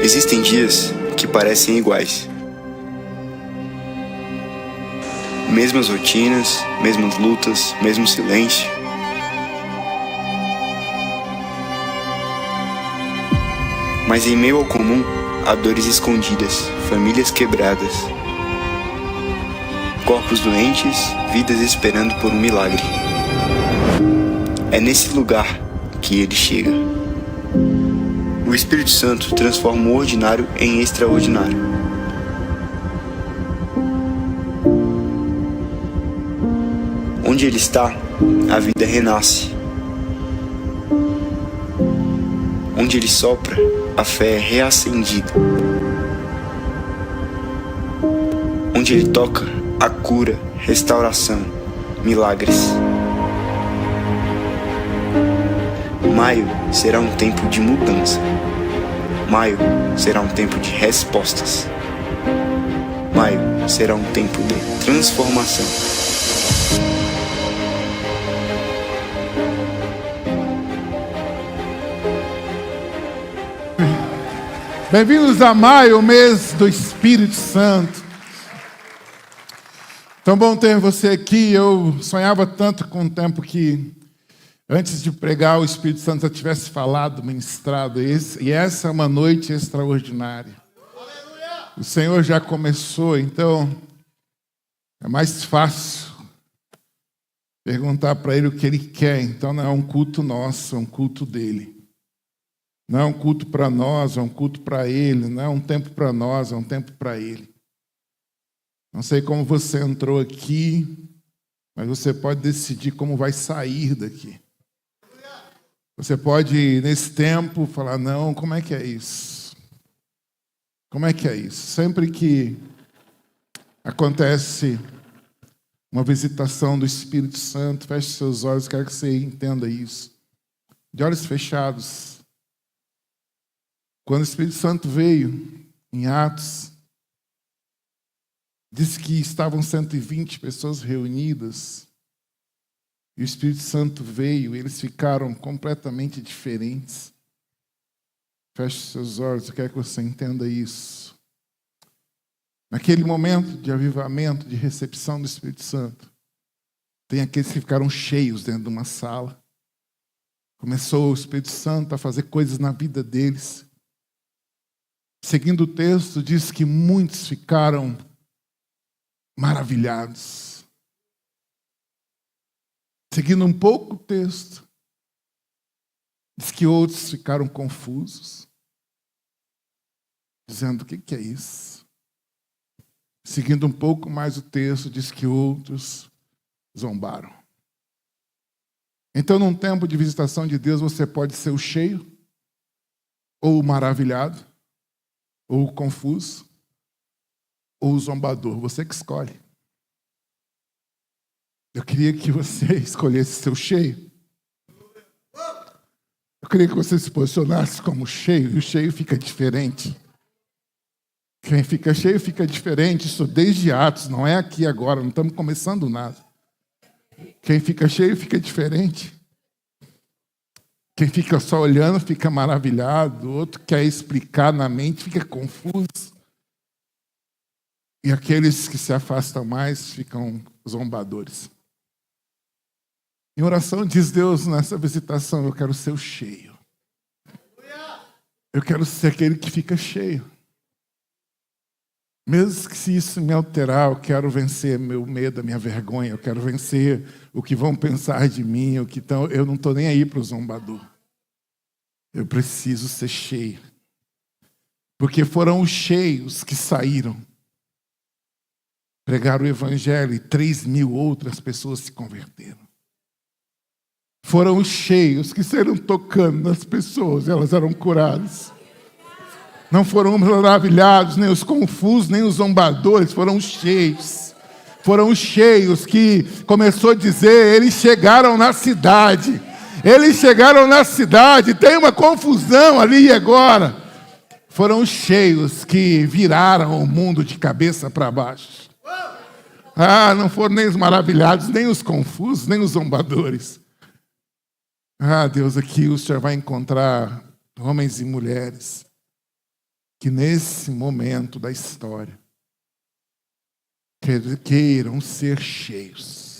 Existem dias que parecem iguais. Mesmas rotinas, mesmas lutas, mesmo silêncio. Mas em meio ao comum, há dores escondidas, famílias quebradas, corpos doentes, vidas esperando por um milagre. É nesse lugar que ele chega. O Espírito Santo transforma o ordinário em extraordinário. Onde ele está, a vida renasce. Onde ele sopra, a fé é reacendida. Onde ele toca, a cura, restauração, milagres. Maio será um tempo de mudança. Maio será um tempo de respostas. Maio será um tempo de transformação. Bem-vindos a maio, o mês do Espírito Santo. Tão bom ter você aqui. Eu sonhava tanto com o tempo que, antes de pregar, o Espírito Santo já tivesse falado, ministrado. E essa é uma noite extraordinária. O Senhor já começou, então é mais fácil perguntar para Ele o que Ele quer. Então não é um culto nosso, é um culto dEle. Não é um culto para nós, é um culto para Ele. Não é um tempo para nós, é um tempo para Ele. Não sei como você entrou aqui, mas você pode decidir como vai sair daqui. Você pode, nesse tempo, falar, não, como é que é isso? Como é que é isso? Sempre que acontece uma visitação do Espírito Santo, feche seus olhos, quero que você entenda isso. De olhos fechados. Quando o Espírito Santo veio, em Atos, diz que estavam 120 pessoas reunidas, e o Espírito Santo veio, e eles ficaram completamente diferentes. Feche seus olhos, eu quero que você entenda isso. Naquele momento de avivamento, de recepção do Espírito Santo, tem aqueles que ficaram cheios dentro de uma sala. Começou o Espírito Santo a fazer coisas na vida deles. Seguindo o texto, diz que muitos ficaram maravilhados. Seguindo um pouco o texto, diz que outros ficaram confusos, dizendo, o que é isso? Seguindo um pouco mais o texto, diz que outros zombaram. Então, num tempo de visitação de Deus, você pode ser o cheio, ou o maravilhado, ou o confuso, ou o zombador. Você que escolhe. Eu queria que você escolhesse ser o cheio. Eu queria que você se posicionasse como cheio, e o cheio fica diferente. Quem fica cheio fica diferente, isso desde Atos, não é aqui agora, não estamos começando nada. Quem fica cheio fica diferente. Quem fica só olhando fica maravilhado, o outro quer explicar na mente, fica confuso. E aqueles que se afastam mais ficam zombadores. Em oração diz Deus, nessa visitação, eu quero ser o cheio. Eu quero ser aquele que fica cheio. Mesmo que se isso me alterar, eu quero vencer meu medo, a minha vergonha, eu quero vencer o que vão pensar de mim, eu não estou nem aí para o zombador. Eu preciso ser cheio. Porque foram os cheios que saíram. Pregaram o Evangelho e 3.000 outras pessoas se converteram. Foram os cheios que saíram tocando nas pessoas, elas eram curadas. Não foram maravilhados, nem os confusos, nem os zombadores, foram os cheios. Foram os cheios que começou a dizer, eles chegaram na cidade. Eles chegaram na cidade, tem uma confusão ali e agora. Foram os cheios que viraram o mundo de cabeça para baixo. Não foram nem os maravilhados, nem os confusos, nem os zombadores. Deus, aqui o Senhor vai encontrar homens e mulheres que nesse momento da história queiram ser cheios.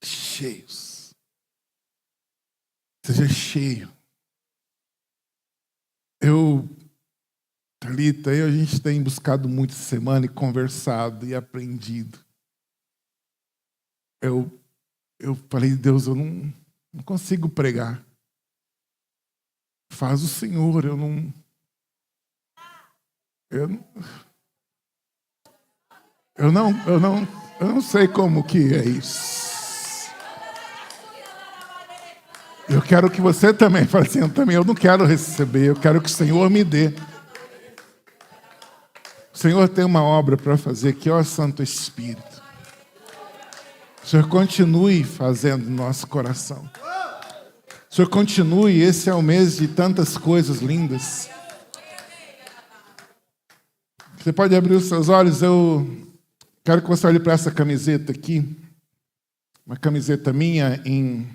Cheios. Seja cheio. Thalita, a gente tem buscado muito essa semana e conversado e aprendido. Eu falei, Deus, eu não consigo pregar. Faz o Senhor, eu não sei como que é isso. Eu quero que você também fale assim, eu não quero receber, eu quero que o Senhor me dê. O Senhor tem uma obra para fazer aqui, ó Santo Espírito. O Senhor continue fazendo no nosso coração. O Senhor continue, esse é o mês de tantas coisas lindas. Você pode abrir os seus olhos, eu quero que você olhe para essa camiseta aqui. Uma camiseta minha em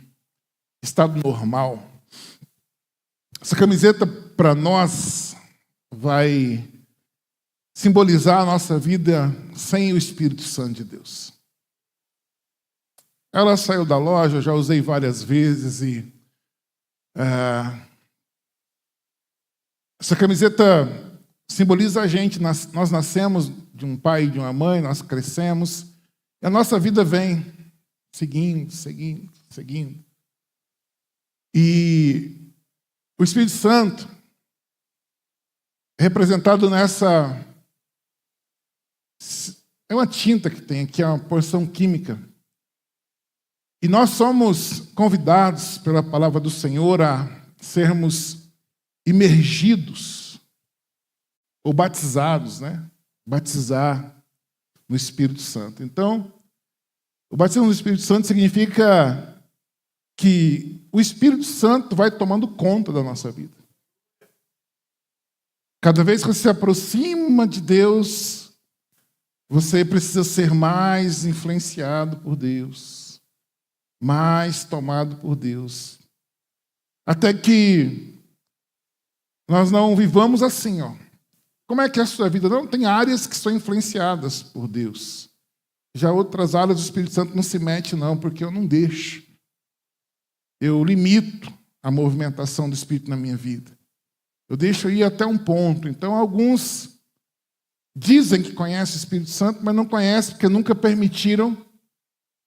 estado normal. Essa camiseta para nós vai simbolizar a nossa vida sem o Espírito Santo de Deus. Ela saiu da loja, eu já usei várias vezes e essa camiseta simboliza a gente. Nós nascemos de um pai e de uma mãe, nós crescemos e a nossa vida vem seguindo. E o Espírito Santo, representado nessa... É uma tinta que tem aqui, é uma porção química. E nós somos convidados pela palavra do Senhor a sermos imergidos, ou batizados, né? Batizar no Espírito Santo. Então, o batismo no Espírito Santo significa que o Espírito Santo vai tomando conta da nossa vida. Cada vez que você se aproxima de Deus, você precisa ser mais influenciado por Deus, mais tomado por Deus. Até que nós não vivamos assim, ó. Como é que é a sua vida? Não, tem áreas que são influenciadas por Deus. Já outras áreas do Espírito Santo não se mete, não, porque eu não deixo. Eu limito a movimentação do Espírito na minha vida. Eu deixo ir até um ponto. Então, alguns dizem que conhecem o Espírito Santo, mas não conhecem porque nunca permitiram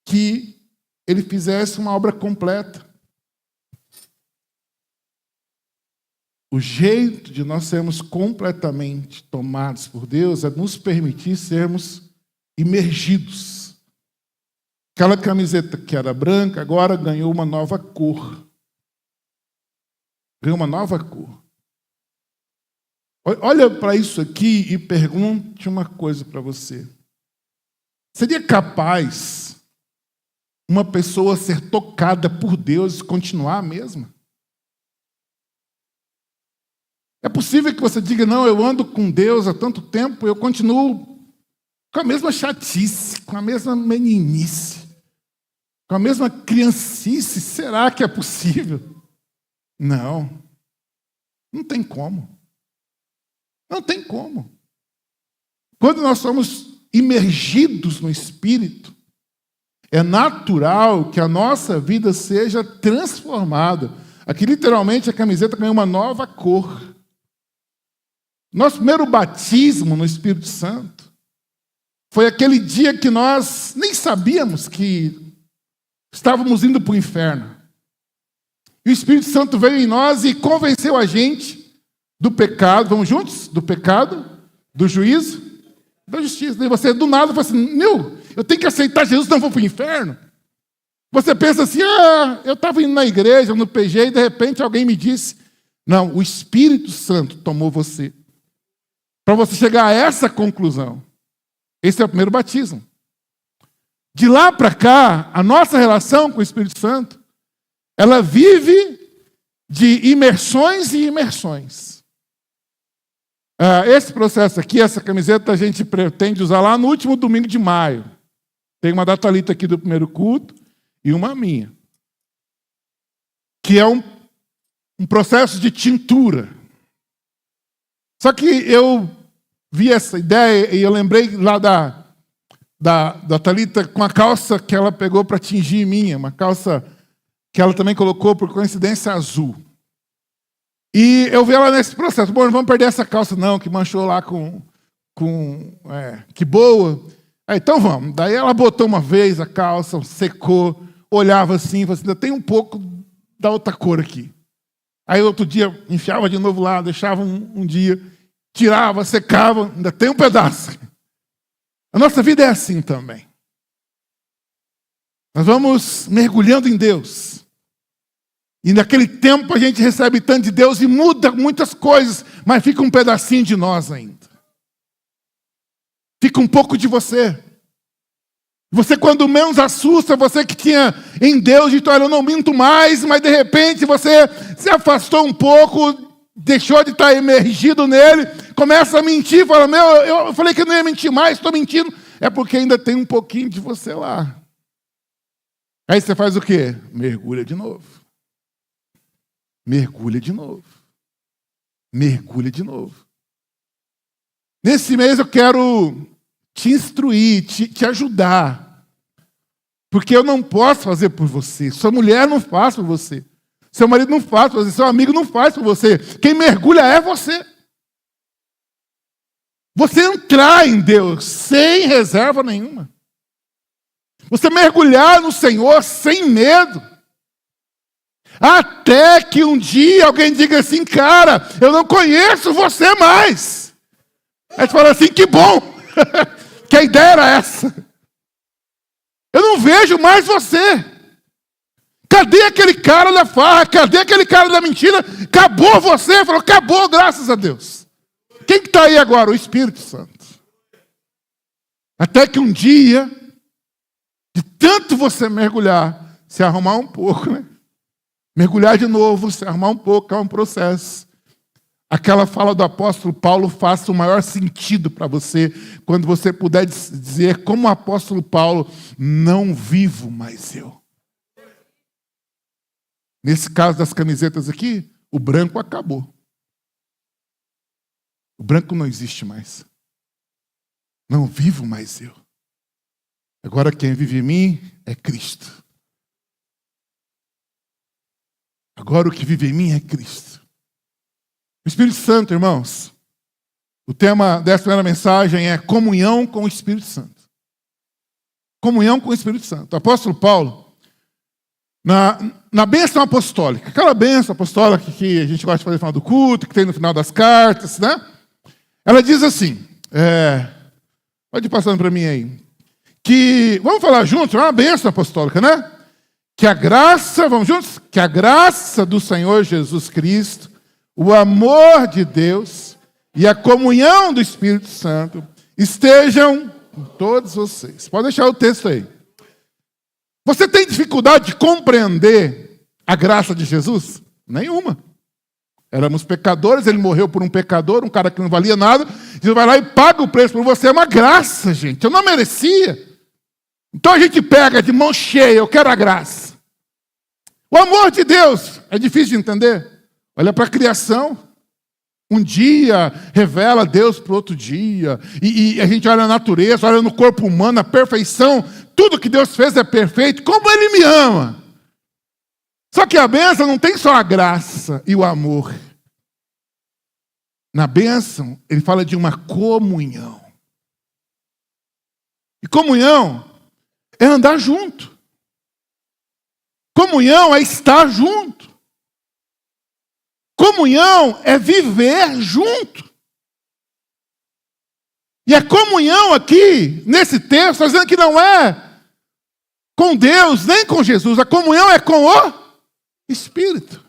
que ele fizesse uma obra completa. O jeito de nós sermos completamente tomados por Deus é nos permitir sermos imergidos. Aquela camiseta que era branca, agora ganhou uma nova cor. Ganhou uma nova cor. Olha para isso aqui e pergunte uma coisa para você. Seria capaz uma pessoa ser tocada por Deus e continuar a mesma? É possível que você diga, não, eu ando com Deus há tanto tempo, eu continuo com a mesma chatice, com a mesma meninice, com a mesma criancice. Será que é possível? Não. Não tem como. Não tem como. Quando nós somos imergidos no Espírito, é natural que a nossa vida seja transformada. Aqui, literalmente, a camiseta ganhou uma nova cor. Nosso primeiro batismo no Espírito Santo foi aquele dia que nós nem sabíamos que estávamos indo para o inferno. E o Espírito Santo veio em nós e convenceu a gente do pecado. Vamos juntos? Do pecado, do juízo, da justiça. E você, do nada, fala assim, eu tenho que aceitar Jesus, senão eu vou para o inferno. Você pensa assim, eu estava indo na igreja, no PG, e de repente alguém me disse, não, o Espírito Santo tomou você. Para você chegar a essa conclusão. Esse é o primeiro batismo. De lá para cá, a nossa relação com o Espírito Santo, ela vive de imersões e imersões. Esse processo aqui, essa camiseta, a gente pretende usar lá no último domingo de maio. Tem uma da Thalita aqui do primeiro culto e uma minha. Que é um processo de tintura. Só que eu vi essa ideia e eu lembrei lá da Thalita com a calça que ela pegou para tingir minha, uma calça que ela também colocou por coincidência azul. E eu vi ela nesse processo. Bom, não vamos perder essa calça não, que manchou lá que boa. Aí, então vamos. Daí ela botou uma vez a calça, secou, olhava assim, falou assim, ainda tem um pouco da outra cor aqui. Aí outro dia enfiava de novo lá, deixava um dia, tirava, secava, ainda tem um pedaço. A nossa vida é assim também. Nós vamos mergulhando em Deus. E naquele tempo a gente recebe tanto de Deus e muda muitas coisas, mas fica um pedacinho de nós ainda. Fica um pouco de você. Você quando menos assusta, você que tinha em Deus, dito, olha, eu não minto mais, mas de repente você se afastou um pouco, deixou de estar emergido nele, começa a mentir, fala, eu falei que não ia mentir mais, estou mentindo. É porque ainda tem um pouquinho de você lá. Aí você faz o quê? Mergulha de novo. Mergulha de novo. Mergulha de novo. Nesse mês eu quero te instruir, te ajudar. Porque eu não posso fazer por você. Sua mulher não faz por você. Seu marido não faz por você. Seu amigo não faz por você. Quem mergulha é você. Você entrar em Deus sem reserva nenhuma. Você mergulhar no Senhor sem medo. Até que um dia alguém diga assim, cara, eu não conheço você mais. Aí você fala assim, que bom. Que a ideia era essa. Eu não vejo mais você. Cadê aquele cara da farra? Cadê aquele cara da mentira? Acabou você. Falou, acabou, graças a Deus. Quem que está aí agora? O Espírito Santo. Até que um dia, de tanto você mergulhar, se arrumar um pouco, né? Mergulhar de novo, se arrumar um pouco, é um processo. Aquela fala do apóstolo Paulo faça o maior sentido para você, quando você puder dizer, como o apóstolo Paulo, não vivo mais eu. Nesse caso das camisetas aqui, o branco acabou. O branco não existe mais. Não vivo mais eu. Agora quem vive em mim é Cristo. Agora o que vive em mim é Cristo. O Espírito Santo, irmãos, o tema dessa primeira mensagem é comunhão com o Espírito Santo. Comunhão com o Espírito Santo. O apóstolo Paulo, na bênção apostólica, aquela bênção apostólica que a gente gosta de fazer no final do culto, que tem no final das cartas, né? Ela diz assim, pode ir passando para mim aí, que, vamos falar juntos, é uma bênção apostólica, né? Que a graça, vamos juntos? Que a graça do Senhor Jesus Cristo, o amor de Deus e a comunhão do Espírito Santo estejam com todos vocês. Pode deixar o texto aí. Você tem dificuldade de compreender a graça de Jesus? Nenhuma. Éramos pecadores, ele morreu por um pecador, um cara que não valia nada. Jesus vai lá e paga o preço por você. É uma graça, gente. Eu não merecia. Então a gente pega de mão cheia, eu quero a graça. O amor de Deus é difícil de entender. Olha para a criação. Um dia revela Deus para o outro dia. E a gente olha a natureza, olha no corpo humano, a perfeição. Tudo que Deus fez é perfeito. Como Ele me ama. Só que a bênção não tem só a graça e o amor. Na bênção, ele fala de uma comunhão. E comunhão é andar junto. Comunhão é estar junto. Comunhão é viver junto. E a comunhão aqui, nesse texto, está dizendo que não é com Deus, nem com Jesus. A comunhão é com o Espírito.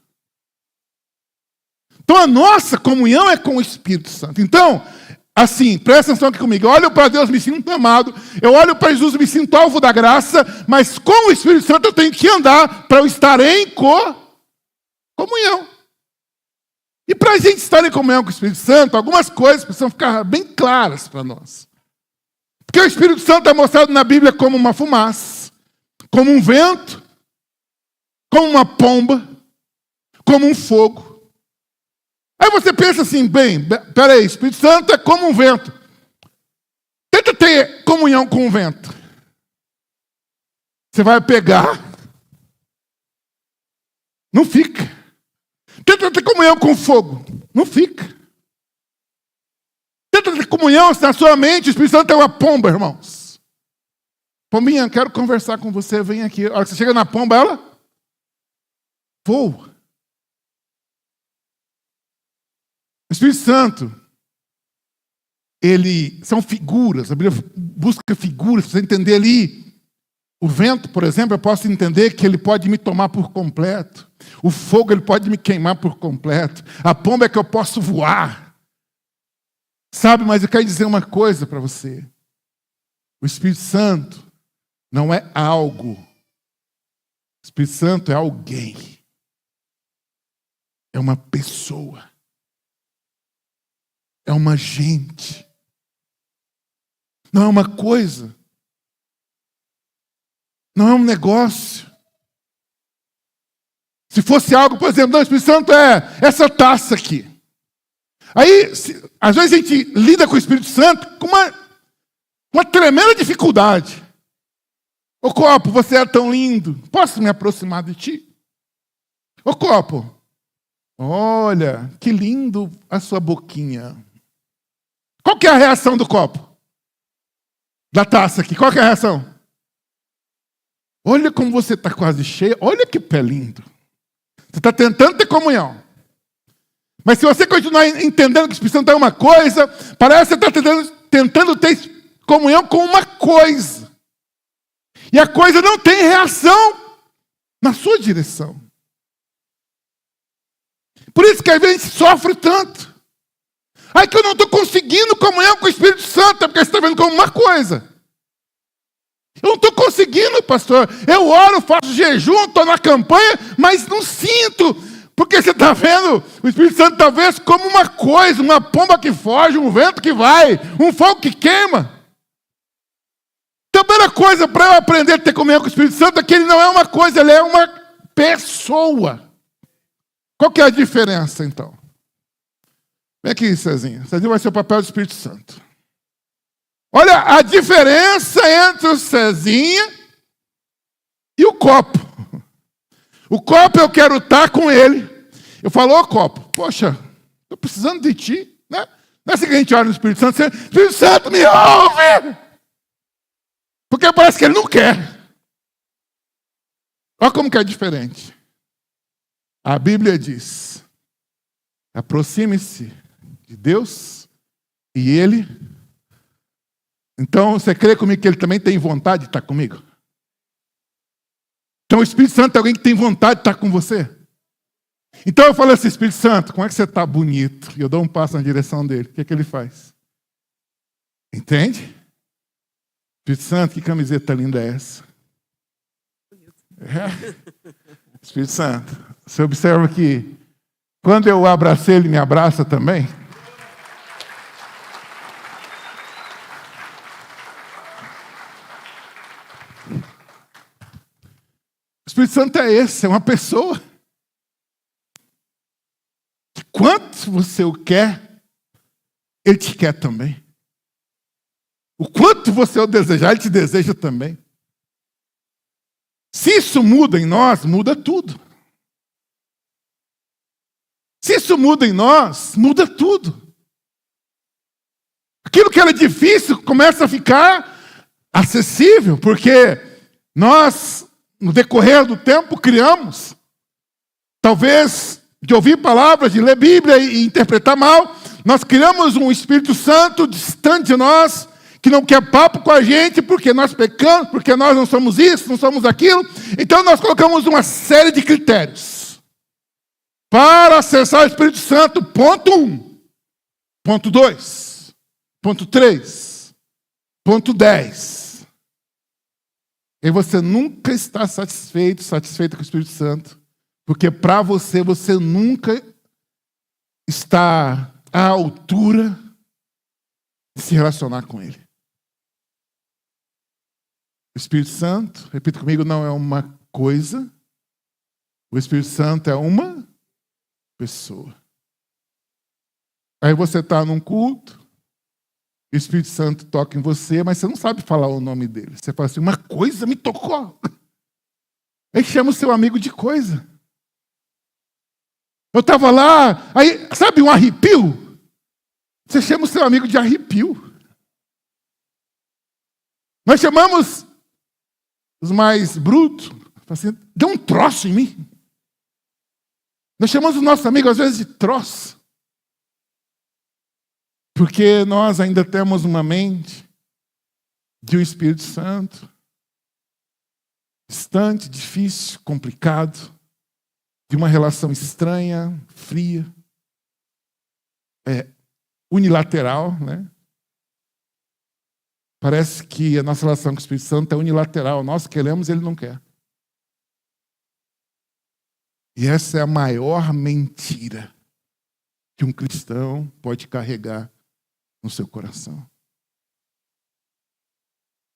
Então a nossa comunhão é com o Espírito Santo. Então, assim, presta atenção aqui comigo. Eu olho para Deus, me sinto amado. Eu olho para Jesus, me sinto alvo da graça. Mas com o Espírito Santo eu tenho que andar para eu estar em comunhão. E para a gente estar em comunhão com o Espírito Santo, algumas coisas precisam ficar bem claras para nós. Porque o Espírito Santo é mostrado na Bíblia como uma fumaça, como um vento, como uma pomba, como um fogo. Aí você pensa assim, peraí, Espírito Santo é como um vento. Tenta ter comunhão com o vento. Você vai pegar, não fica. Tenta ter comunhão com o fogo, não fica. Tenta ter comunhão na sua mente, o Espírito Santo é uma pomba, irmãos. Pombinha, quero conversar com você, vem aqui. A hora que você chega na pomba, ela voa. O Espírito Santo, são figuras, a Bíblia busca figuras, para você entender ali. O vento, por exemplo, eu posso entender que ele pode me tomar por completo. O fogo, ele pode me queimar por completo. A pomba é que eu posso voar. Sabe, mas eu quero dizer uma coisa para você. O Espírito Santo não é algo. O Espírito Santo é alguém. É uma pessoa. É uma gente. Não é uma coisa. Não é um negócio. Se fosse algo, por exemplo, não, o Espírito Santo é essa taça aqui. Aí, às vezes a gente lida com o Espírito Santo com uma tremenda dificuldade. Ô copo, você é tão lindo. Posso me aproximar de ti? Ô copo, olha, que lindo a sua boquinha. Qual que é a reação do copo? Da taça aqui, qual que é a reação? Olha como você está quase cheio, olha que pé lindo. Você está tentando ter comunhão. Mas se você continuar entendendo que o Espírito Santo é uma coisa, parece que você está tentando ter comunhão com uma coisa. E a coisa não tem reação na sua direção. Por isso que às vezes a gente sofre tanto. Aí que eu não estou conseguindo comunhão com o Espírito Santo, é porque você está vendo como uma coisa. Eu não estou conseguindo, pastor. Eu oro, faço jejum, estou na campanha, mas não sinto. Porque você está vendo o Espírito Santo talvez como uma coisa, uma pomba que foge, um vento que vai, um fogo que queima. Então a primeira coisa para eu aprender a ter comunhão com o Espírito Santo é que ele não é uma coisa, ele é uma pessoa. Qual que é a diferença, então? Vem aqui, Cezinha. Cezinha vai ser o papel do Espírito Santo. Olha a diferença entre o Cezinha e o copo. O copo eu quero estar com ele. Eu falo, ô copo, poxa, estou precisando de ti. Né? Não é assim que a gente olha no Espírito Santo, Espírito Santo, me ouve! Porque parece que ele não quer. Olha como que é diferente. A Bíblia diz, aproxime-se de Deus e Ele. Então, você crê comigo que Ele também tem vontade de estar comigo? Então, o Espírito Santo é alguém que tem vontade de estar com você. Então, eu falo assim, Espírito Santo, como é que você está bonito? E eu dou um passo na direção dele. O que é que ele faz? Entende? Espírito Santo, que camiseta linda é essa? É. Espírito Santo, você observa que quando eu abracei, ele me abraça também? O Espírito Santo é esse, é uma pessoa. Quanto você o quer, ele te quer também. O quanto você o desejar, ele te deseja também. Se isso muda em nós, muda tudo. Se isso muda em nós, muda tudo. Aquilo que era difícil começa a ficar acessível, porque nós, no decorrer do tempo, criamos, talvez de ouvir palavras, de ler Bíblia e interpretar mal, nós criamos um Espírito Santo distante de nós, que não quer papo com a gente, porque nós pecamos, porque nós não somos isso, não somos aquilo. Então nós colocamos uma série de critérios para acessar o Espírito Santo, ponto 1, ponto 2, ponto 3, ponto 10. E você nunca está satisfeito com o Espírito Santo, porque para você, você nunca está à altura de se relacionar com Ele. O Espírito Santo, repita comigo, não é uma coisa. O Espírito Santo é uma pessoa. Aí você está num culto, o Espírito Santo toca em você, mas você não sabe falar o nome dele. Você fala assim, uma coisa me tocou. Aí chama o seu amigo de coisa. Eu estava lá, aí, sabe um arrepio? Você chama o seu amigo de arrepio. Nós chamamos os mais brutos, assim, deu um troço em mim. Nós chamamos os nossos amigos, às vezes, de troço. Porque nós ainda temos uma mente de um Espírito Santo distante, difícil, complicado, de uma relação estranha, fria, unilateral, né? Parece que a nossa relação com o Espírito Santo é unilateral. Nós queremos, ele não quer. E essa é a maior mentira que um cristão pode carregar no seu coração.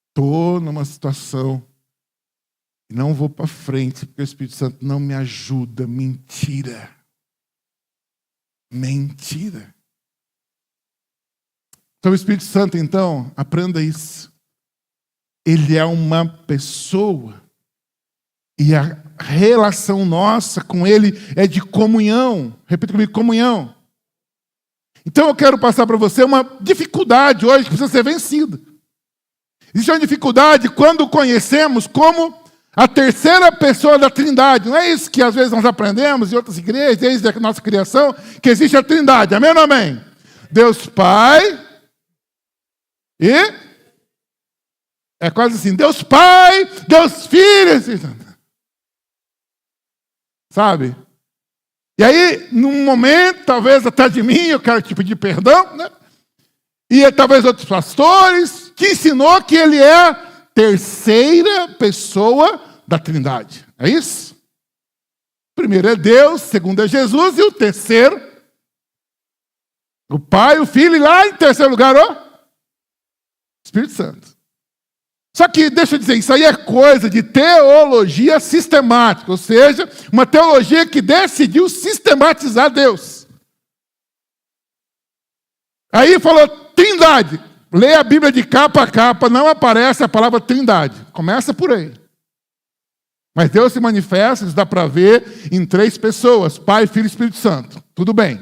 Estou numa situação e não vou para frente porque o Espírito Santo não me ajuda. Mentira. Mentira. Sobre o Espírito Santo, então, aprenda isso. Ele é uma pessoa e a relação nossa com ele é de comunhão. Repita comigo, comunhão. Então eu quero passar para você uma dificuldade hoje que precisa ser vencida. Existe uma dificuldade quando conhecemos como a terceira pessoa da Trindade. Não é isso que às vezes nós aprendemos em outras igrejas, desde a nossa criação, que existe a Trindade. Amém ou amém? Deus Pai e... é quase assim, Deus Pai, Deus Filho, assim, sabe? E aí, num momento, talvez até de mim, eu quero te pedir perdão, né? E talvez outros pastores, que ensinou que ele é a terceira pessoa da Trindade. É isso? O primeiro é Deus, o segundo é Jesus, e o terceiro, o Pai, o Filho, e lá em terceiro lugar, o Espírito Santo. Só que, deixa eu dizer, isso aí é coisa de teologia sistemática, ou seja, uma teologia que decidiu sistematizar Deus. Aí falou Trindade. Lê a Bíblia de capa a capa, não aparece a palavra Trindade. Começa por aí. Mas Deus se manifesta, isso dá para ver, em três pessoas, Pai, Filho e Espírito Santo. Tudo bem.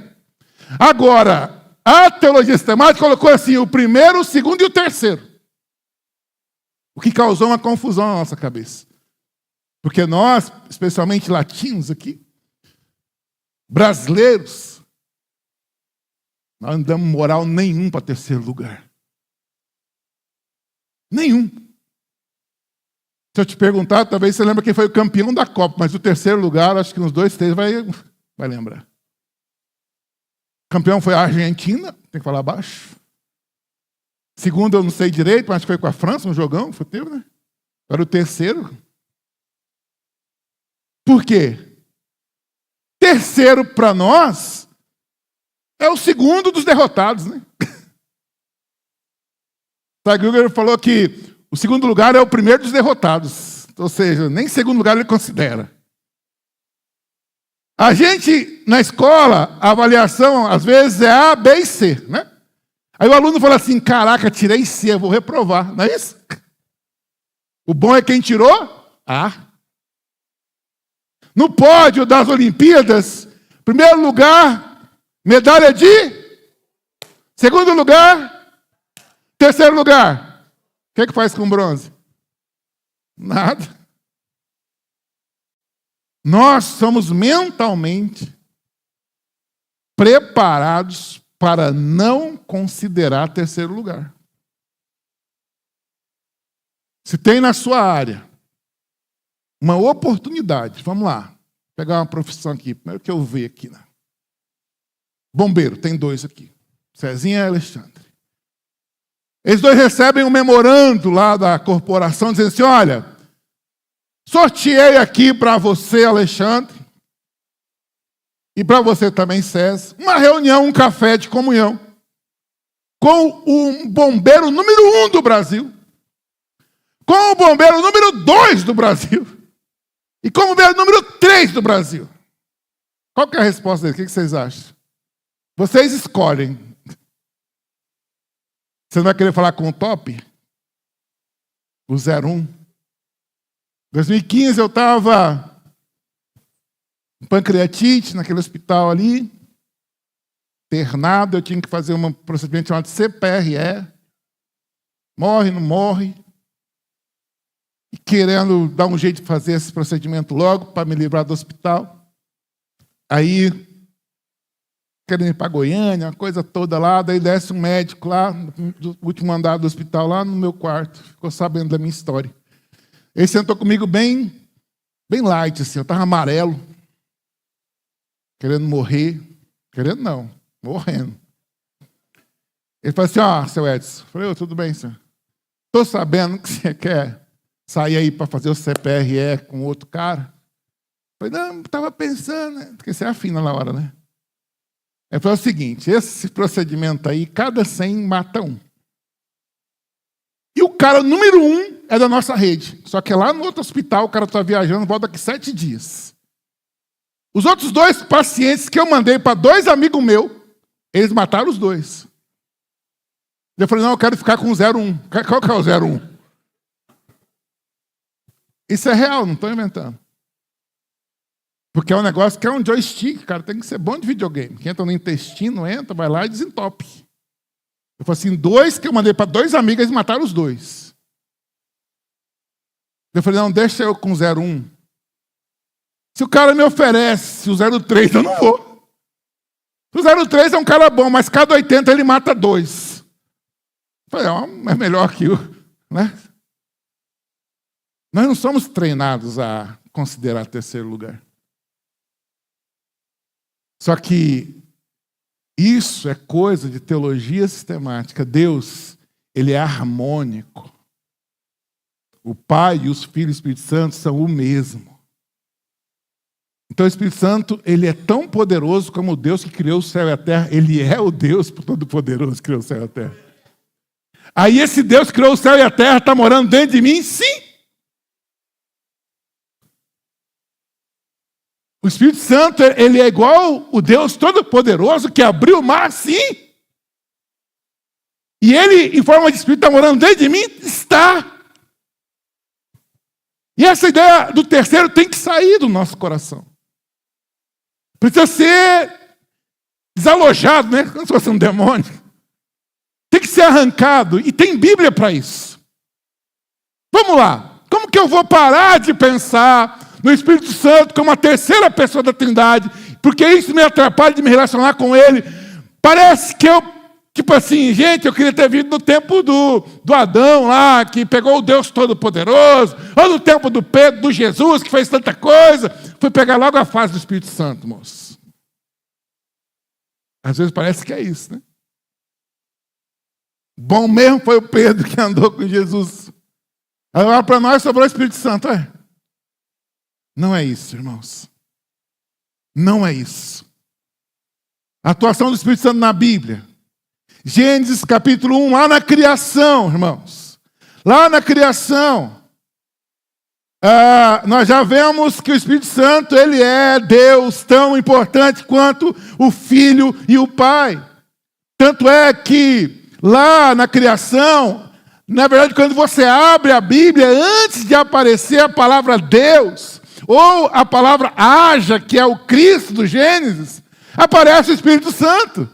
Agora, a teologia sistemática colocou assim, o primeiro, o segundo e o terceiro. O que causou uma confusão na nossa cabeça. Porque nós, especialmente latinos aqui, brasileiros, nós não damos moral nenhum para terceiro lugar. Nenhum. Se eu te perguntar, talvez você lembre quem foi o campeão da Copa, mas o terceiro lugar, acho que nos 2, 3 vai lembrar. O campeão foi a Argentina, tem que falar baixo. Segundo, eu não sei direito, mas acho que foi com a França, um jogão, foi teve, né? Era o terceiro. Por quê? Terceiro, para nós, é o segundo dos derrotados, né? Tiger falou que o segundo lugar é o primeiro dos derrotados. Ou seja, nem segundo lugar ele considera. A gente, na escola, a avaliação, às vezes, é A, B e C, né? Aí o aluno fala assim, caraca, tirei C, eu vou reprovar. Não é isso? O bom é quem tirou A. No pódio das Olimpíadas, primeiro lugar, medalha de... Segundo lugar, terceiro lugar. O que é que faz com bronze? Nada. Nós somos mentalmente preparados para não considerar terceiro lugar. Se tem na sua área uma oportunidade, vamos lá, vou pegar uma profissão aqui, primeiro que eu vejo aqui, né? Bombeiro, tem 2 aqui, Cezinha e Alexandre. Eles 2 recebem um memorando lá da corporação dizendo assim, olha, sorteei aqui para você, Alexandre, e para você também, César, uma reunião, um café de comunhão com o bombeiro número 1 do Brasil, com o bombeiro número 2 do Brasil e com o bombeiro número 3 do Brasil. Qual que é a resposta dele? O que vocês acham? Vocês escolhem. Você não vai querer falar com o top? O 01. Em 2015 eu estava em pancreatite, naquele hospital ali, internado, eu tinha que fazer um procedimento chamado CPRE. Morre, não morre. E querendo dar um jeito de fazer esse procedimento logo, para me livrar do hospital. Aí, querendo ir para Goiânia, uma coisa toda lá, daí desce um médico lá, no último andar do hospital, lá no meu quarto, ficou sabendo da minha história. Ele sentou comigo bem light, assim, eu estava amarelo, querendo morrer. Querendo não, morrendo. Ele falou assim, seu Edson. Eu falei, tudo bem, senhor. Estou sabendo que você quer sair aí para fazer o CPRE com outro cara. Eu falei, não, estava pensando, né? Porque você afina na hora, né? Ele falou o seguinte, esse procedimento aí, cada 100 mata um. E o cara número 1 é da nossa rede. Só que lá no outro hospital, o cara está viajando, volta daqui 7 dias. Os outros 2 pacientes que eu mandei para 2 amigos meus, eles mataram os 2. Eu falei, não, eu quero ficar com o 01. Qual que é o 01? Isso é real, não estou inventando. Porque é um negócio que é um joystick, cara, tem que ser bom de videogame. Quem entra no intestino, entra, vai lá e desentope. Eu falei assim, 2 que eu mandei para 2 amigos, eles mataram os 2. Eu falei, não, deixa eu com o 01. Se o cara me oferece o 03, eu não vou. O 03 é um cara bom, mas cada 80 ele mata 2. Eu falei, é melhor que o... Né? Nós não somos treinados a considerar terceiro lugar. Só que isso é coisa de teologia sistemática. Deus, ele é harmônico. O Pai e os Filhos e o Espírito Santo são o mesmo. Então o Espírito Santo, ele é tão poderoso como o Deus que criou o céu e a terra. Ele é o Deus todo-poderoso que criou o céu e a terra. Aí esse Deus que criou o céu e a terra está morando dentro de mim? Sim. O Espírito Santo, ele é igual o Deus todo-poderoso que abriu o mar, sim. E ele, em forma de Espírito, está morando dentro de mim? Está. E essa ideia do terceiro tem que sair do nosso coração. Precisa ser desalojado, né? Como se fosse um demônio. Tem que ser arrancado. E tem Bíblia para isso. Vamos lá. Como que eu vou parar de pensar no Espírito Santo como a terceira pessoa da Trindade? Porque isso me atrapalha de me relacionar com Ele. Parece que eu, tipo assim, gente, eu queria ter vindo no tempo do Adão lá, que pegou o Deus Todo-Poderoso, ou no tempo do Pedro, do Jesus, que fez tanta coisa. Fui pegar logo a fase do Espírito Santo, moço. Às vezes parece que é isso, né? Bom mesmo foi o Pedro que andou com Jesus. Agora para nós sobrou o Espírito Santo, é? Não é isso, irmãos. Não é isso. A atuação do Espírito Santo na Bíblia. Gênesis capítulo 1, lá na criação, irmãos. Lá na criação. Nós já vemos que o Espírito Santo, ele é Deus tão importante quanto o Filho e o Pai. Tanto é que lá na criação, na verdade, quando você abre a Bíblia, antes de aparecer a palavra Deus, ou a palavra haja, que é o Cristo do Gênesis, aparece o Espírito Santo.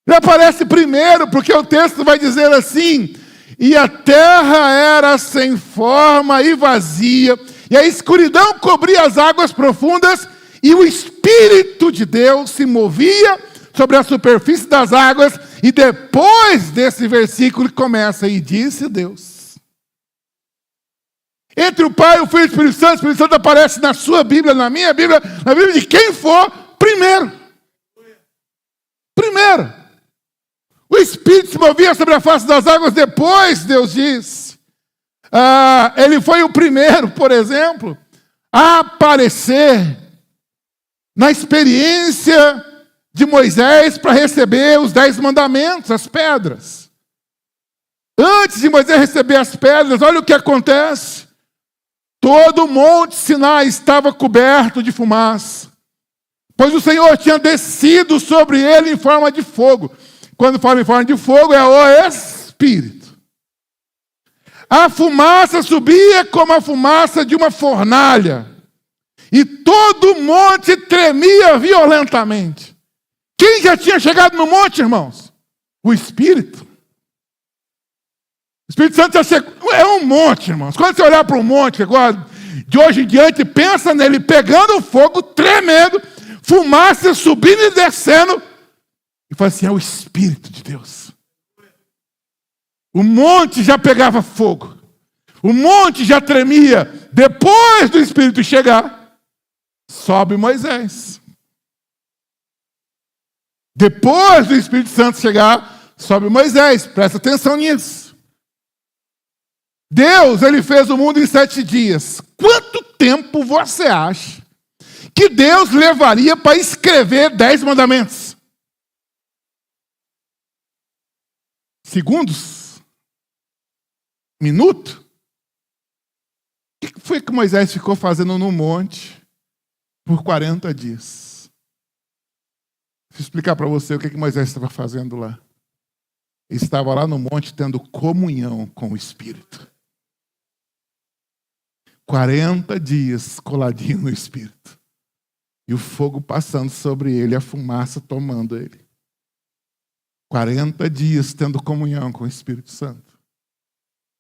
Ele aparece primeiro, porque o texto vai dizer assim: e a terra era sem forma e vazia, e a escuridão cobria as águas profundas, e o Espírito de Deus se movia sobre a superfície das águas. E depois desse versículo começa, e disse Deus. Entre o Pai, o Filho e o Espírito Santo aparece na sua Bíblia, na minha Bíblia, na Bíblia de quem for primeiro. Primeiro. O Espírito se movia sobre a face das águas, depois Deus diz. Ele foi o primeiro, por exemplo, a aparecer na experiência de Moisés para receber os 10 mandamentos, as pedras. Antes de Moisés receber as pedras, olha o que acontece. Todo o monte Sinai estava coberto de fumaça. Pois o Senhor tinha descido sobre ele em forma de fogo. Quando fala em forma de fogo, é o Espírito. A fumaça subia como a fumaça de uma fornalha. E todo o monte tremia violentamente. Quem já tinha chegado no monte, irmãos? O Espírito. O Espírito Santo já chegou. É um monte, irmãos. Quando você olhar para um monte agora, de hoje em diante, pensa nele pegando fogo, tremendo, fumaça subindo e descendo, e fala assim, é o Espírito de Deus. O monte já pegava fogo. O monte já tremia. Depois do Espírito chegar, sobe Moisés. Depois do Espírito Santo chegar, sobe Moisés. Presta atenção nisso. Deus, ele fez o mundo em 7 dias. Quanto tempo você acha que Deus levaria para escrever 10 mandamentos? Segundos? Minuto? O que foi que Moisés ficou fazendo no monte por 40 dias? Deixa eu explicar para você o que Moisés estava fazendo lá. Ele estava lá no monte tendo comunhão com o Espírito. 40 dias coladinho no Espírito. E o fogo passando sobre ele, a fumaça tomando ele. 40 dias tendo comunhão com o Espírito Santo.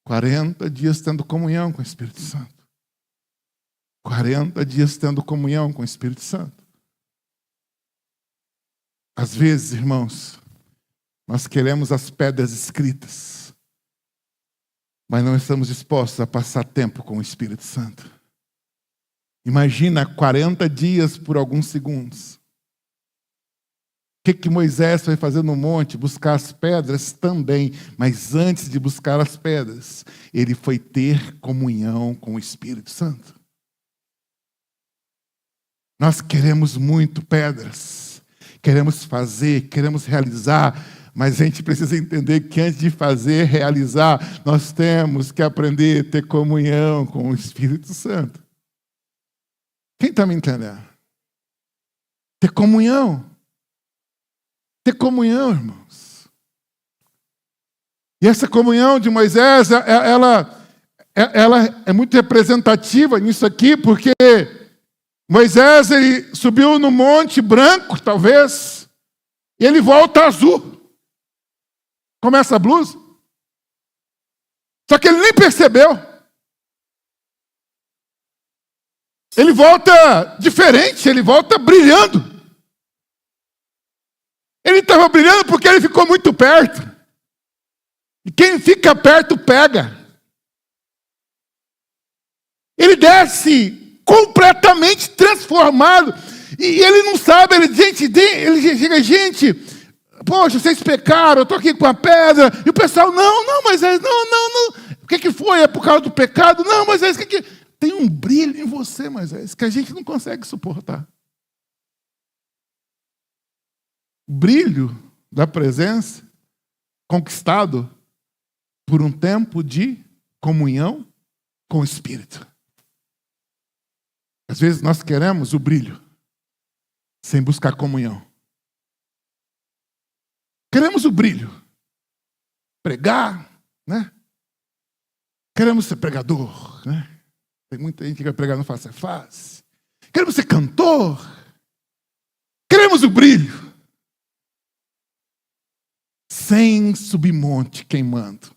40 dias tendo comunhão com o Espírito Santo. 40 dias tendo comunhão com o Espírito Santo. Às vezes, irmãos, nós queremos as pedras escritas, mas não estamos dispostos a passar tempo com o Espírito Santo. Imagina 40 dias por alguns segundos. O que Moisés foi fazer no monte? Buscar as pedras também. Mas antes de buscar as pedras, ele foi ter comunhão com o Espírito Santo. Nós queremos muito pedras. Queremos fazer, queremos realizar. Mas a gente precisa entender que antes de fazer, realizar, nós temos que aprender a ter comunhão com o Espírito Santo. Quem está me entendendo? Ter comunhão. Ter comunhão, irmãos. E essa comunhão de Moisés, ela é muito representativa nisso aqui, porque Moisés ele subiu no monte branco, talvez, e ele volta azul. Começa a blusa. Só que ele nem percebeu. Ele volta diferente, ele volta brilhando. Ele estava brilhando porque ele ficou muito perto. E quem fica perto pega. Ele desce completamente transformado. E ele não sabe, ele chega, gente, poxa, vocês pecaram, eu estou aqui com a pedra. E o pessoal, não, mas não. O que foi? É por causa do pecado? Não, mas o que tem um brilho em você, mas que a gente não consegue suportar. Brilho da presença conquistado por um tempo de comunhão com o Espírito. Às vezes nós queremos o brilho sem buscar comunhão. Queremos o brilho. Pregar, né? Queremos ser pregador, né? Tem muita gente que vai pregar no face a face. Queremos ser cantor. Queremos o brilho. Sem subir monte queimando.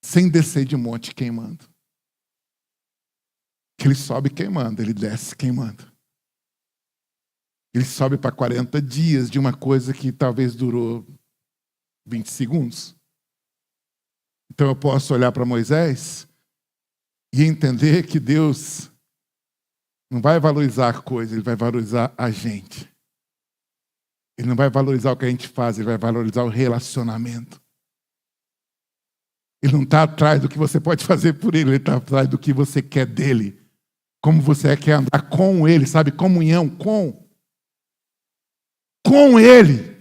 Sem descer de monte queimando. Que ele sobe queimando, ele desce queimando. Ele sobe para 40 dias de uma coisa que talvez durou 20 segundos. Então eu posso olhar para Moisés e entender que Deus não vai valorizar a coisa, ele vai valorizar a gente. Ele não vai valorizar o que a gente faz, ele vai valorizar o relacionamento. Ele não está atrás do que você pode fazer por ele, ele está atrás do que você quer dele. Como você quer andar com ele, sabe? Comunhão com ele.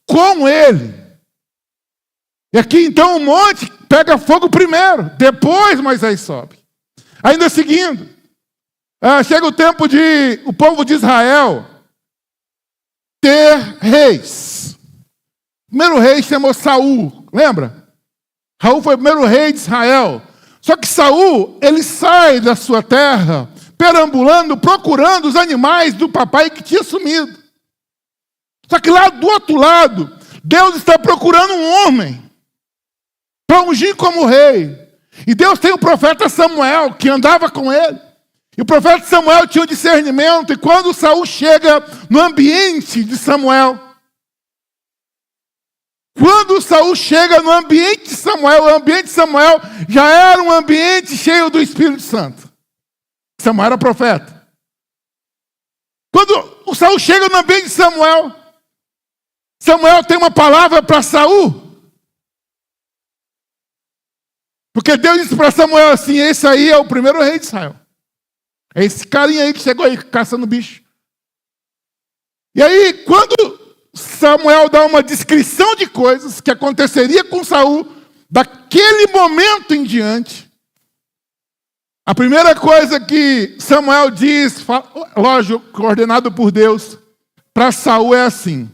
Com ele. E aqui então o monte pega fogo primeiro, depois Moisés sobe. Ainda seguindo. Chega o tempo de o povo de Israel ter reis. O primeiro rei chamou Saul, lembra? Saul foi o primeiro rei de Israel. Só que Saul, ele sai da sua terra, perambulando, procurando os animais do papai que tinha sumido. Só que lá do outro lado, Deus está procurando um homem para ungir como rei. E Deus tem o profeta Samuel, que andava com ele. E o profeta Samuel tinha um discernimento. E quando Saul chega no ambiente de Samuel, quando Saul chega no ambiente de Samuel, o ambiente de Samuel já era um ambiente cheio do Espírito Santo. Samuel era profeta. Quando o Saul chega no ambiente de Samuel, Samuel tem uma palavra para Saul. Porque Deus disse para Samuel assim: esse aí é o primeiro rei de Israel. É esse carinha aí que chegou aí caçando bicho. E aí, quando Samuel dá uma descrição de coisas que aconteceria com Saul daquele momento em diante, a primeira coisa que Samuel diz, lógico, coordenado por Deus, para Saul é assim: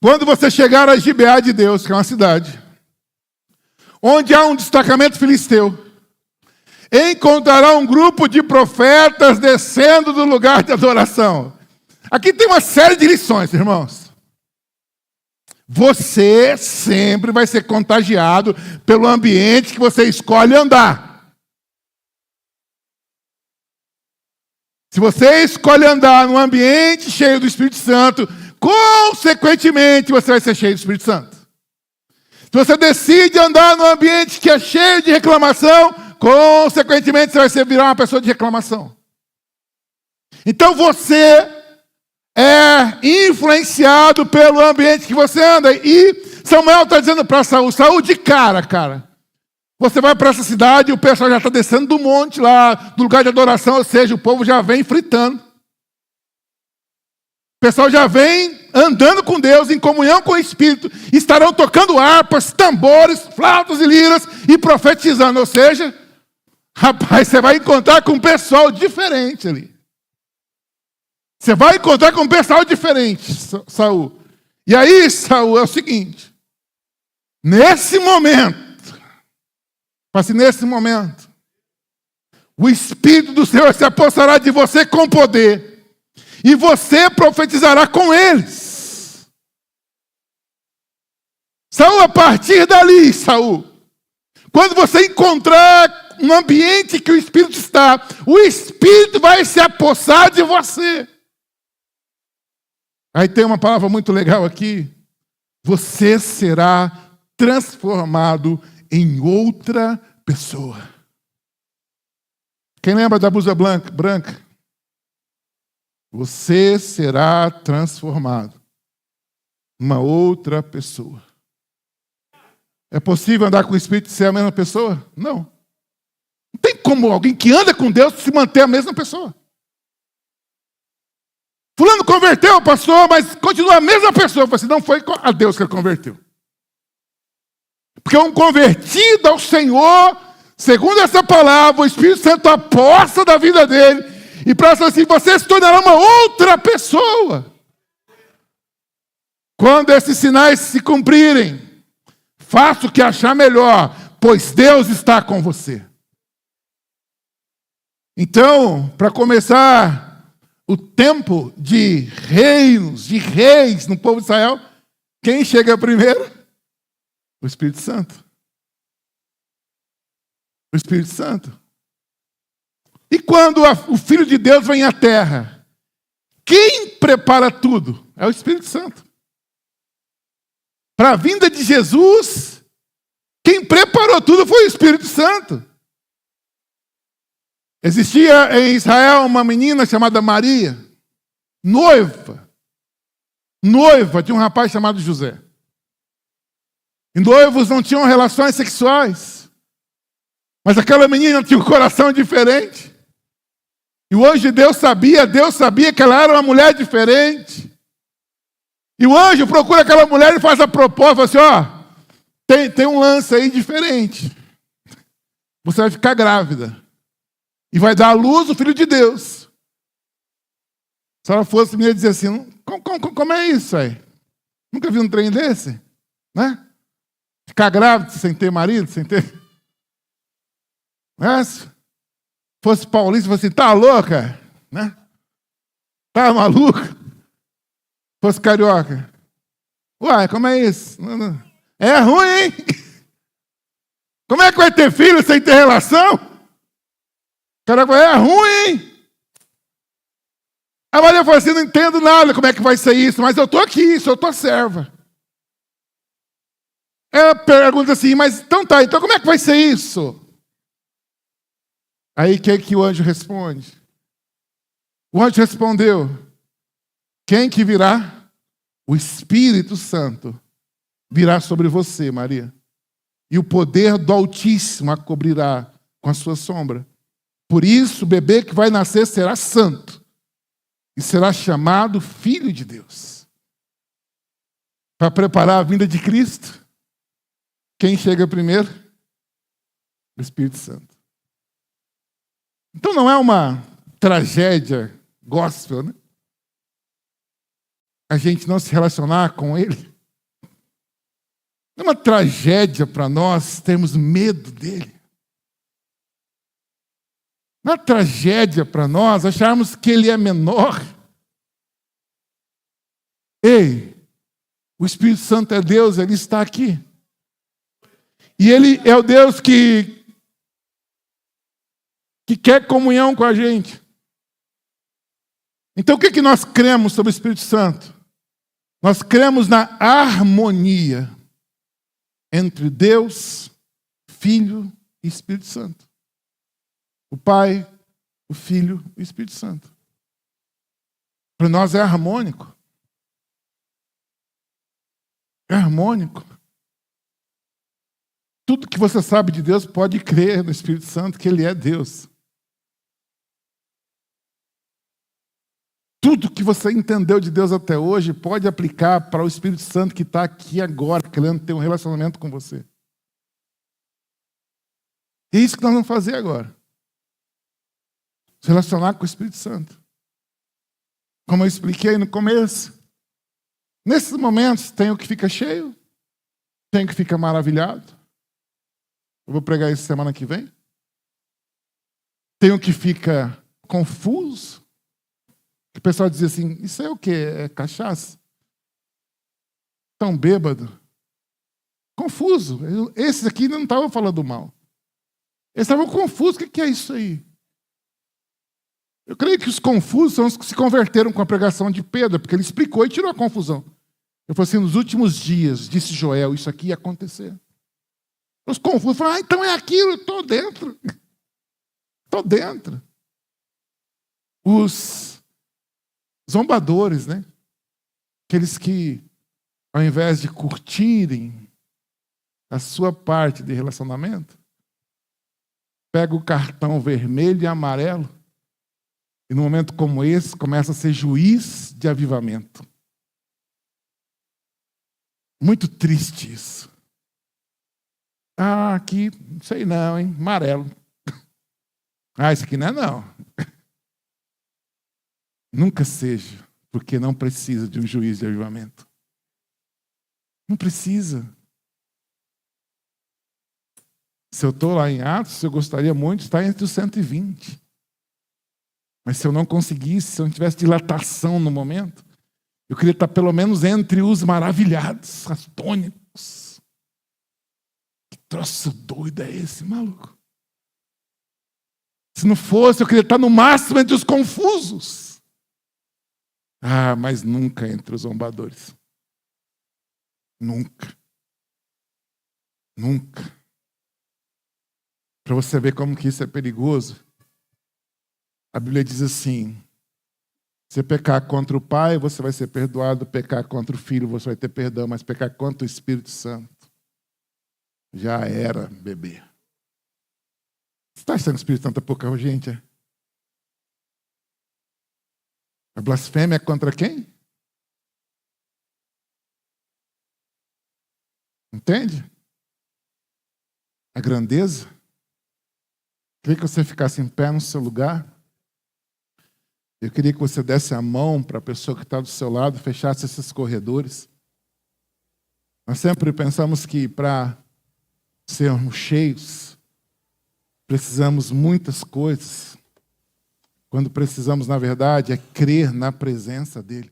quando você chegar a Gibeá de Deus, que é uma cidade, onde há um destacamento filisteu, encontrará um grupo de profetas descendo do lugar de adoração. Aqui tem uma série de lições, irmãos. Você sempre vai ser contagiado pelo ambiente que você escolhe andar. Se você escolhe andar num ambiente cheio do Espírito Santo, consequentemente você vai ser cheio do Espírito Santo. Se você decide andar num ambiente que é cheio de reclamação, consequentemente você vai virar uma pessoa de reclamação. Então você é influenciado pelo ambiente que você anda. E Samuel está dizendo para Saul: Saul, de cara, você vai para essa cidade e o pessoal já está descendo do monte lá, do lugar de adoração, ou seja, o povo já vem fritando. O pessoal já vem andando com Deus, em comunhão com o Espírito, estarão tocando harpas, tambores, flautas e liras e profetizando. Ou seja, rapaz, você vai encontrar com um pessoal diferente ali. Você vai encontrar com um pessoal diferente, Saul. E aí, Saul, é o seguinte: nesse momento, o Espírito do Senhor se apossará de você com poder, e você profetizará com eles. Saul, a partir dali, Saul, quando você encontrar um ambiente que o Espírito está, o Espírito vai se apossar de você. Aí tem uma palavra muito legal aqui: você será transformado em outra pessoa. Quem lembra da blusa branca? Você será transformado em uma outra pessoa. É possível andar com o Espírito e ser a mesma pessoa? Não. Não tem como alguém que anda com Deus se manter a mesma pessoa. Fulano converteu, pastor, mas continua a mesma pessoa. Eu falei assim: não foi a Deus que ele converteu. Porque um convertido ao Senhor, segundo essa palavra, o Espírito Santo aposta da vida dele e para assim: você se tornará uma outra pessoa. Quando esses sinais se cumprirem, faça o que achar melhor, pois Deus está com você. Então, para começar o tempo de reinos, de reis no povo de Israel, quem chega primeiro? O Espírito Santo. O Espírito Santo. E quando o Filho de Deus vem à terra, quem prepara tudo? É o Espírito Santo. Para a vinda de Jesus, quem preparou tudo foi o Espírito Santo. Existia em Israel uma menina chamada Maria, noiva de um rapaz chamado José. E noivos não tinham relações sexuais, mas aquela menina tinha um coração diferente. E o anjo de Deus sabia que ela era uma mulher diferente. E o anjo procura aquela mulher e faz a proposta, fala assim: ó, tem um lance aí diferente. você vai ficar grávida. E vai dar à luz o Filho de Deus. Se ela fosse me dizer assim, como é isso aí? Nunca vi um trem desse? Né? Ficar grávida sem ter marido, sem ter... Né? Se fosse paulista, fosse assim, tá louca? Né? Tá maluca? Fosse carioca. Uai, como é isso? É ruim, hein? Como é que vai ter filho sem ter relação? Caramba, é ruim, hein? A Maria falou assim, não entendo nada como é que vai ser isso, mas eu estou aqui, sou tua serva. Ela pergunta assim, mas então como é que vai ser isso? Aí o que o anjo responde? O anjo respondeu, quem que virá? O Espírito Santo virá sobre você, Maria. E o poder do Altíssimo a cobrirá com a sua sombra. Por isso, o bebê que vai nascer será santo e será chamado Filho de Deus. Para preparar a vinda de Cristo, quem chega primeiro? O Espírito Santo. Então não é uma tragédia gospel, né? A gente não se relacionar com Ele. Não é uma tragédia para nós termos medo dEle. Não é uma tragédia para nós acharmos que Ele é menor. Ei, o Espírito Santo é Deus, Ele está aqui. E Ele é o Deus que quer comunhão com a gente. Então o que nós cremos sobre o Espírito Santo? Nós cremos na harmonia entre Deus, Filho e Espírito Santo. O Pai, o Filho e o Espírito Santo. Para nós é harmônico. É harmônico. Tudo que você sabe de Deus pode crer no Espírito Santo que Ele é Deus. Tudo que você entendeu de Deus até hoje pode aplicar para o Espírito Santo que está aqui agora, querendo ter um relacionamento com você. E é isso que nós vamos fazer agora. Se relacionar com o Espírito Santo. Como eu expliquei no começo. Nesses momentos, tem o que fica cheio, tem o que fica maravilhado. Eu vou pregar isso semana que vem. Tem o que fica confuso. O pessoal dizia assim, isso é o quê? É cachaça? Tão bêbado. Confuso. Esses aqui não estavam falando mal. Eles estavam confusos. O que é isso aí? Eu creio que os confusos são os que se converteram com a pregação de Pedro, porque ele explicou e tirou a confusão. Eu falei assim, nos últimos dias, disse Joel, isso aqui ia acontecer. Os confusos falaram, então é aquilo, eu estou dentro. Estou dentro. Os zombadores, né? Aqueles que, ao invés de curtirem a sua parte de relacionamento, pega o cartão vermelho e amarelo e, num momento como esse, começa a ser juiz de avivamento. Muito triste isso. Ah, aqui, não sei não, hein? Amarelo. Ah, isso aqui não é não. Nunca seja, porque não precisa de um juiz de avivamento. Não precisa. Se eu estou lá em Atos, eu gostaria muito de estar entre os 120. Mas se eu não conseguisse, se eu não tivesse dilatação no momento, eu queria estar pelo menos entre os maravilhados, atônicos. Que troço doido é esse, maluco? Se não fosse, eu queria estar no máximo entre os confusos. Ah, mas nunca entre os zombadores. Nunca. Nunca. Para você ver como que isso é perigoso, a Bíblia diz assim, se pecar contra o Pai, você vai ser perdoado, pecar contra o Filho, você vai ter perdão, mas pecar contra o Espírito Santo, já era, bebê. Você está achando que o Espírito Santo é pouca gente, é? A blasfêmia é contra quem? Entende? A grandeza. Queria que você ficasse em pé no seu lugar. Eu queria que você desse a mão para a pessoa que está do seu lado, fechasse esses corredores. Nós sempre pensamos que para sermos cheios, precisamos muitas coisas. Quando precisamos, na verdade, é crer na presença dele.